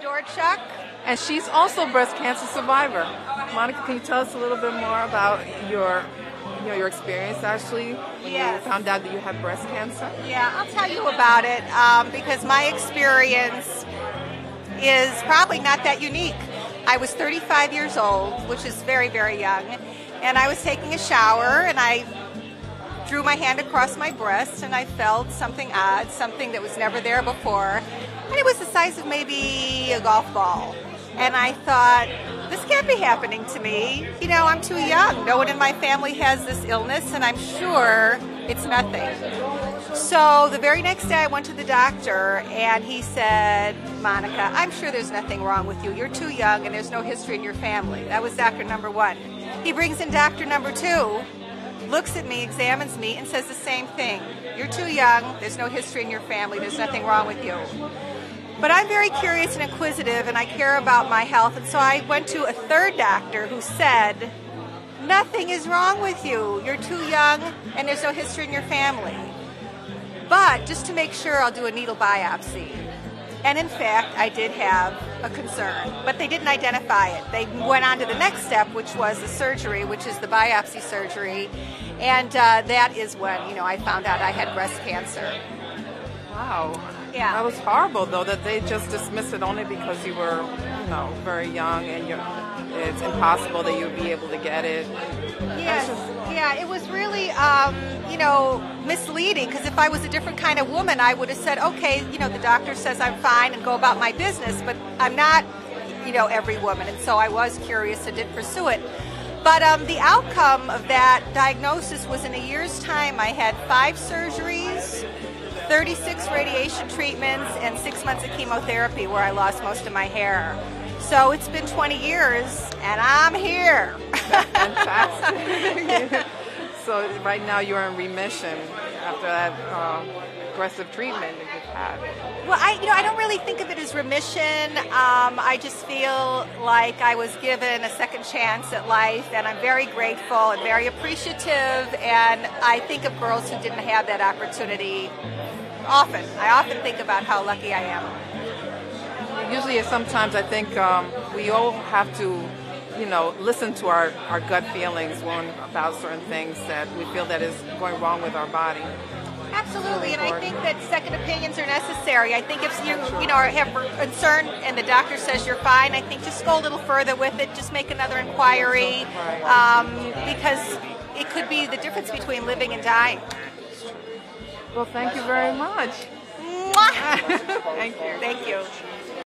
NYCHOG. And she's also a breast cancer survivor. Monica, can you tell us a little bit more about your experience actually when Yes. you found out that you had breast cancer? Yeah, I'll tell you about it because my experience is probably not that unique. I was 35 years old, which is very, very young, and I was taking a shower and I drew my hand across my breast and I felt something odd, something that was never there before, and it was the size of maybe a golf ball. And I thought, this can't be happening to me. You know, I'm too young. No one in my family has this illness, and I'm sure it's nothing. So the very next day I went to the doctor, and he said, Monica, I'm sure there's nothing wrong with you. You're too young, and there's no history in your family. That was doctor number one. He brings in doctor number two, looks at me, examines me, and says the same thing. You're too young. There's no history in your family. There's nothing wrong with you. But I'm very curious and inquisitive, and I care about my health, and so I went to a third doctor who said, nothing is wrong with you. You're too young, and there's no history in your family. But just to make sure, I'll do a needle biopsy. And in fact, I did have a concern, but they didn't identify it. They went on to the next step, which was the surgery, which is the biopsy surgery, and that is when, I found out I had breast cancer. Wow. Yeah. That was horrible, though, that they just dismissed it only because you were, very young and it's impossible that you'd be able to get it. Yes. Yeah, it was really, misleading, because if I was a different kind of woman, I would have said, okay, the doctor says I'm fine and go about my business, but I'm not, every woman, and so I was curious and did pursue it. But the outcome of that diagnosis was in a year's time, I had 5 surgeries, 36 radiation treatments, and 6 months of chemotherapy where I lost most of my hair. So it's been 20 years, and I'm here. Fantastic. So right now you're in remission after that aggressive treatment that you've had. Well, I don't really think of it as remission. I just feel like I was given a second chance at life, and I'm very grateful and very appreciative, and I think of girls who didn't have that opportunity often. I often think about how lucky I am. Usually, sometimes I think we all have to, listen to our gut feelings about certain things that we feel that is going wrong with our body. Absolutely, and I think that second opinions are necessary. I think if you have concern and the doctor says you're fine, I think just go a little further with it. Just make another inquiry, because it could be the difference between living and dying. Well, thank you very much. Mwah! Thank you. Thank you.